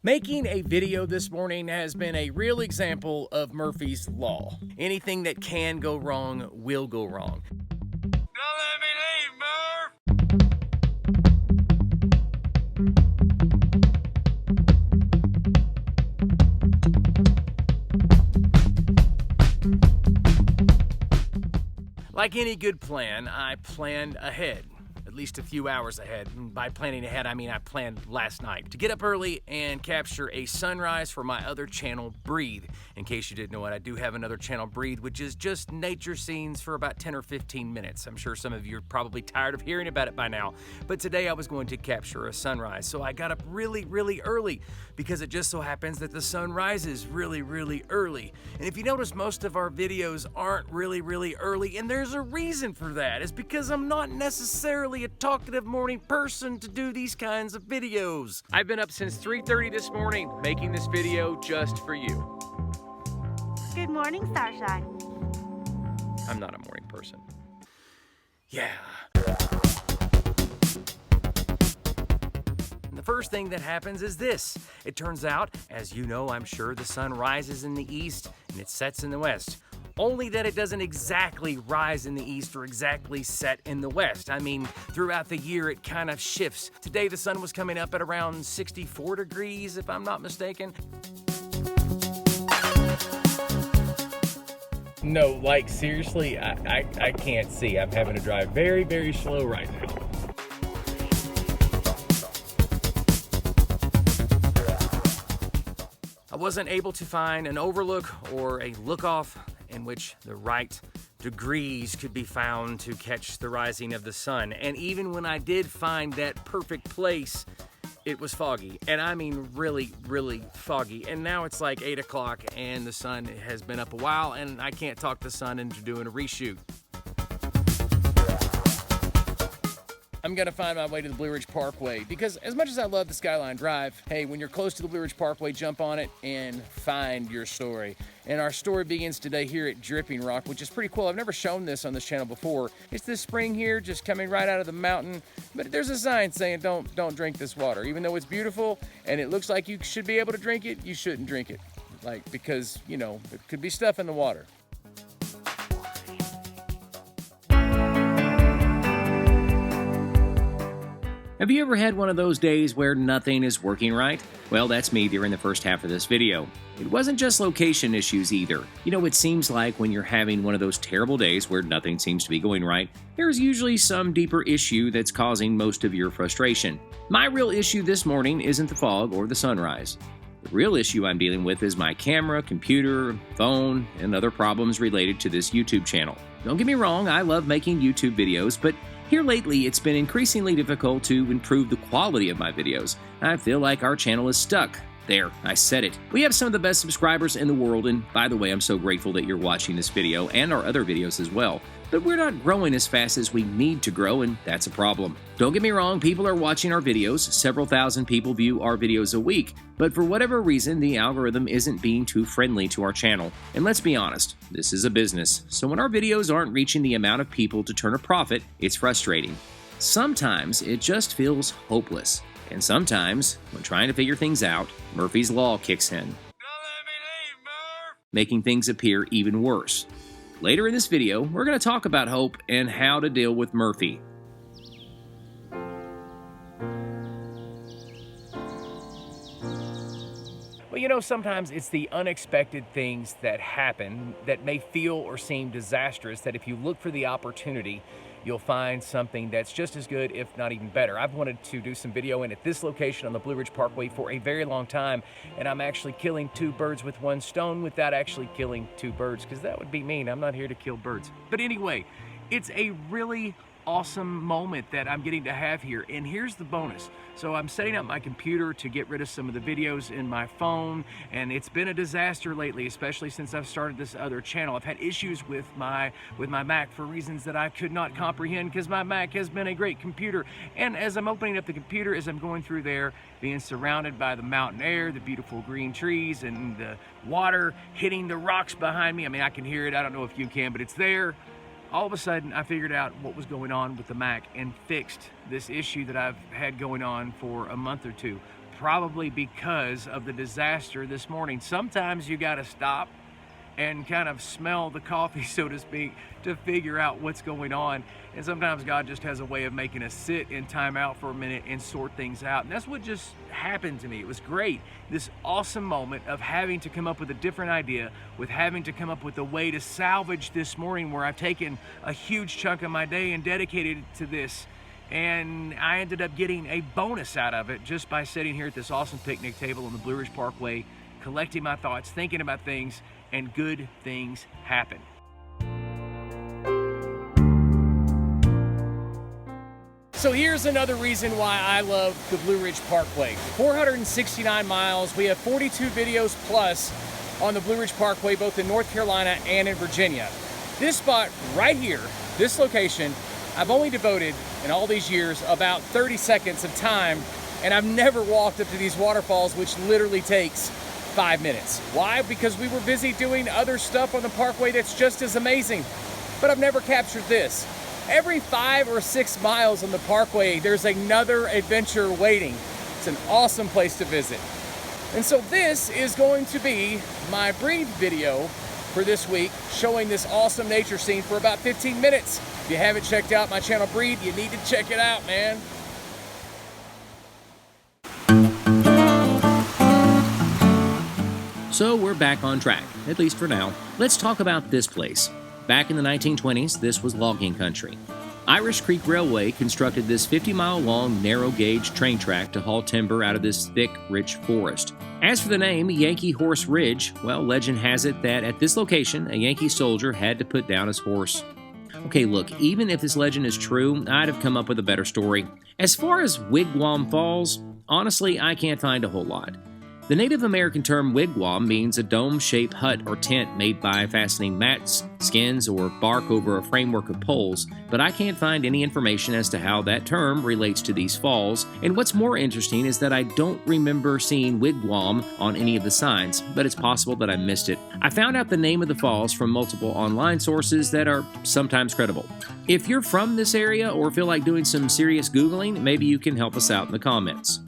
Making a video this morning has been a real example of Murphy's Law. Anything that can go wrong will go wrong. Don't let me leave, Murph! Like any good plan, I planned ahead. At least a few hours ahead. And by planning ahead, I mean I planned last night to get up early and capture a sunrise for my other channel, Breathe. In case you didn't know it, I do have another channel, Breathe, which is just nature scenes for about 10 or 15 minutes. I'm sure some of you are probably tired of hearing about it by now, but today I was going to capture a sunrise. So I got up really early because it just so happens that the sun rises really early. And if you notice, most of our videos aren't really early, and there's a reason for that. It's because I'm not necessarily a talkative morning person to do these kinds of videos. I've been up since 3:30 this morning making this video just for you. Good morning, Starshine. I'm not a morning person. Yeah. The first thing that happens is this. It turns out, as you know, I'm sure, the sun rises in the east and it sets in the west. Only that it doesn't exactly rise in the east or exactly set in the west. I mean, throughout the year, it kind of shifts. Today, the sun was coming up at around 64 degrees, if I'm not mistaken. No, like seriously, I can't see. I'm having to drive very slow right now. I wasn't able to find an overlook or a look-off in which the right degrees could be found to catch the rising of the sun. And even when I did find that perfect place, it was foggy. And I mean really foggy. And now it's like 8 o'clock and the sun has been up a while and I can't talk the sun into doing a reshoot. I'm gonna find my way to the Blue Ridge Parkway because as much as I love the Skyline Drive, hey, when you're close to the Blue Ridge Parkway, jump on it and find your story. And our story begins today here at Dripping Rock, which is pretty cool. I've never shown this on this channel before. It's this spring here just coming right out of the mountain, but there's a sign saying don't drink this water. Even though it's beautiful and it looks like you should be able to drink it, you shouldn't drink it. Like, because, you know, there could be stuff in the water. Have you ever had one of those days where nothing is working right? Well, that's me during the first half of this video. It wasn't just location issues either. You know, it seems like when you're having one of those terrible days where nothing seems to be going right, there's usually some deeper issue that's causing most of your frustration. My real issue this morning isn't the fog or the sunrise. The real issue I'm dealing with is my camera, computer, phone, and other problems related to this YouTube channel. Don't get me wrong, I love making YouTube videos, but here lately, it's been increasingly difficult to improve the quality of my videos. I feel like our channel is stuck. There, I said it. We have some of the best subscribers in the world, and by the way, I'm so grateful that you're watching this video and our other videos as well. But we're not growing as fast as we need to grow, and that's a problem. Don't get me wrong, people are watching our videos. Several thousand people view our videos a week, but for whatever reason, the algorithm isn't being too friendly to our channel. And let's be honest, this is a business, so when our videos aren't reaching the amount of people to turn a profit, it's frustrating. Sometimes it just feels hopeless. And sometimes, when trying to figure things out, Murphy's Law kicks in, Don't let me leave, Murph! making things appear even worse. Later in this video, we're going to talk about hope and how to deal with Murphy. Well, you know, sometimes it's the unexpected things that happen that may feel or seem disastrous that if you look for the opportunity, you'll find something that's just as good, if not even better. I've wanted to do some video in at this location on the Blue Ridge Parkway for a very long time, and I'm actually killing two birds with one stone without actually killing two birds, because that would be mean. I'm not here to kill birds. But anyway, it's a really awesome moment that I'm getting to have here, and here's the bonus. So I'm setting up my computer to get rid of some of the videos in my phone, and it's been a disaster lately, especially since I've started this other channel. I've had issues with my Mac for reasons that I could not comprehend, because my Mac has been a great computer. And as I'm opening up the computer, as I'm going through there, being surrounded by the mountain air, the beautiful green trees, and the water hitting the rocks behind me, I mean, I can hear it. I don't know if you can, but it's there. All of a sudden, I figured out what was going on with the Mac and fixed this issue that I've had going on for a month or two. probably because of the disaster this morning. Sometimes you got to stop and kind of smell the coffee, so to speak, to figure out what's going on. And sometimes God just has a way of making us sit in time out for a minute and sort things out. And that's what just happened to me. It was great. This awesome moment of having to come up with a different idea, with having to come up with a way to salvage this morning where I've taken a huge chunk of my day and dedicated it to this. And I ended up getting a bonus out of it just by sitting here at this awesome picnic table on the Blue Ridge Parkway, collecting my thoughts, thinking about things, and good things happen. So here's another reason why I love the Blue Ridge Parkway. 469 miles, we have 42 videos plus on the Blue Ridge Parkway, both in North Carolina and in Virginia. This spot right here, this location, I've only devoted in all these years about 30 seconds of time, and I've never walked up to these waterfalls, which literally takes 5 minutes. Why? Because we were busy doing other stuff on the parkway that's just as amazing. But I've never captured this. Every 5 or 6 miles on the parkway, there's another adventure waiting. It's an awesome place to visit. And so this is going to be my Breathe video for this week, showing this awesome nature scene for about 15 minutes. If you haven't checked out my channel Breathe, you need to check it out, man. So we're back on track, at least for now. Let's talk about this place. Back in the 1920s, this was logging country. Irish Creek Railway constructed this 50-mile-long, narrow-gauge train track to haul timber out of this thick, rich forest. As for the name, Yankee Horse Ridge, well, legend has it that at this location, a Yankee soldier had to put down his horse. Okay, look, even if this legend is true, I'd have come up with a better story. As far as Wigwam Falls, honestly, I can't find a whole lot. The Native American term wigwam means a dome-shaped hut or tent made by fastening mats, skins, or bark over a framework of poles, but I can't find any information as to how that term relates to these falls, and what's more interesting is that I don't remember seeing wigwam on any of the signs, but it's possible that I missed it. I found out the name of the falls from multiple online sources that are sometimes credible. If you're from this area or feel like doing some serious Googling, maybe you can help us out in the comments.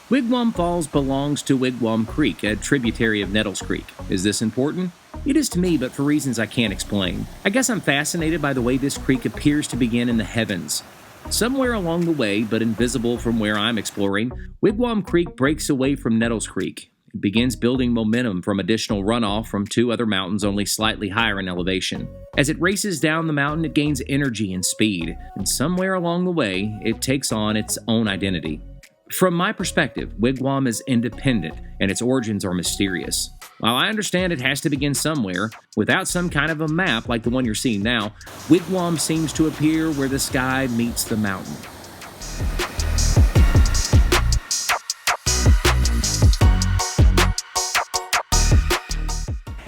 Wigwam Falls belongs to Wigwam Creek, a tributary of Nettles Creek. Is this important? It is to me, but for reasons I can't explain. I guess I'm fascinated by the way this creek appears to begin in the heavens. Somewhere along the way, but invisible from where I'm exploring, Wigwam Creek breaks away from Nettles Creek. It begins building momentum from additional runoff from 2 other mountains only slightly higher in elevation. As it races down the mountain, it gains energy and speed, and somewhere along the way, it takes on its own identity. From my perspective, Wigwam is independent, and its origins are mysterious. While I understand it has to begin somewhere, without some kind of a map like the one you're seeing now, Wigwam seems to appear where the sky meets the mountain.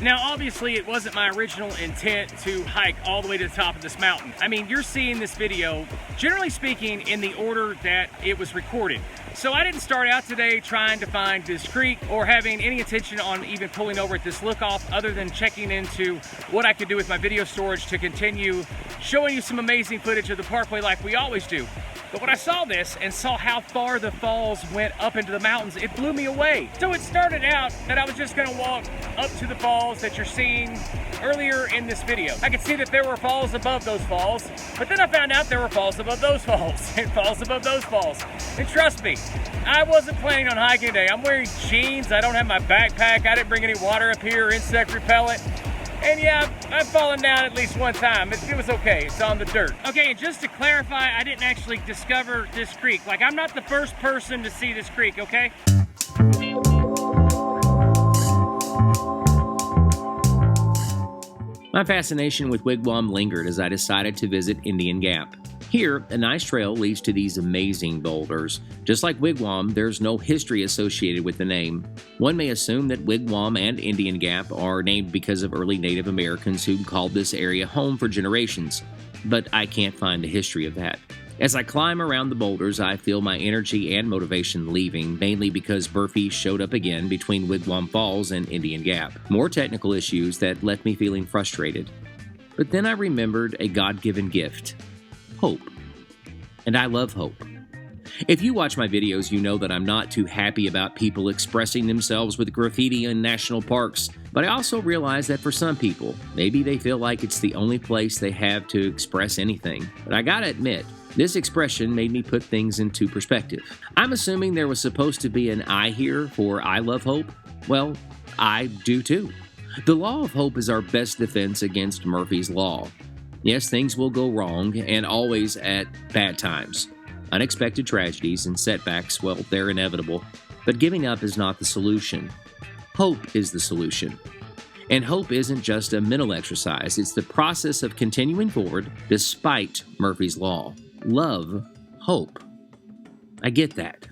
Now, obviously, it wasn't my original intent to hike all the way to the top of this mountain. I mean, you're seeing this video, generally speaking, in the order that it was recorded. So I didn't start out today trying to find this creek or having any intention on even pulling over at this lookoff other than checking into what I could do with my video storage to continue showing you some amazing footage of the parkway like we always do. But when I saw this and saw how far the falls went up into the mountains, it blew me away. So it started out that I was just gonna walk up to the falls that you're seeing earlier in this video. I could see that there were falls above those falls, but then I found out there were falls above those falls and falls above those falls. And trust me, I wasn't planning on hiking today. I'm wearing jeans, I don't have my backpack, I didn't bring any water up here or insect repellent. And yeah, I've fallen down at least one time. It was okay, it's on the dirt. Okay, and just to clarify, I didn't actually discover this creek. Like, I'm not the first person to see this creek, okay? My fascination with Wigwam lingered as I decided to visit Indian Gap. Here, a nice trail leads to these amazing boulders. Just like Wigwam, there's no history associated with the name. One may assume that Wigwam and Indian Gap are named because of early Native Americans who called this area home for generations, but I can't find the history of that. As I climb around the boulders, I feel my energy and motivation leaving, mainly because Burfee showed up again between Wigwam Falls and Indian Gap. More technical issues that left me feeling frustrated. But then I remembered a God-given gift. Hope. and I love hope. If you watch my videos, you know that I'm not too happy about people expressing themselves with graffiti in national parks, but I also realize that for some people, maybe they feel like it's the only place they have to express anything. But I gotta admit, this expression made me put things into perspective. I'm assuming there was supposed to be an I here for I love hope. Well, I do too. The law of hope is our best defense against Murphy's Law. Yes, things will go wrong, and always at bad times. Unexpected tragedies and setbacks, well, they're inevitable. But giving up is not the solution. Hope is the solution. And hope isn't just a mental exercise, it's the process of continuing forward despite Murphy's Law. Love, hope. I get that.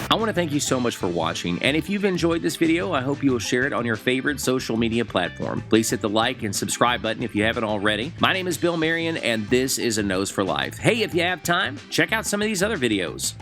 I want to thank you so much for watching, and if you've enjoyed this video, I hope you will share it on your favorite social media platform. Please hit the like and subscribe button if you haven't already. My name is Bill Marion, and this is A Nose for Life. Hey, if you have time, check out some of these other videos.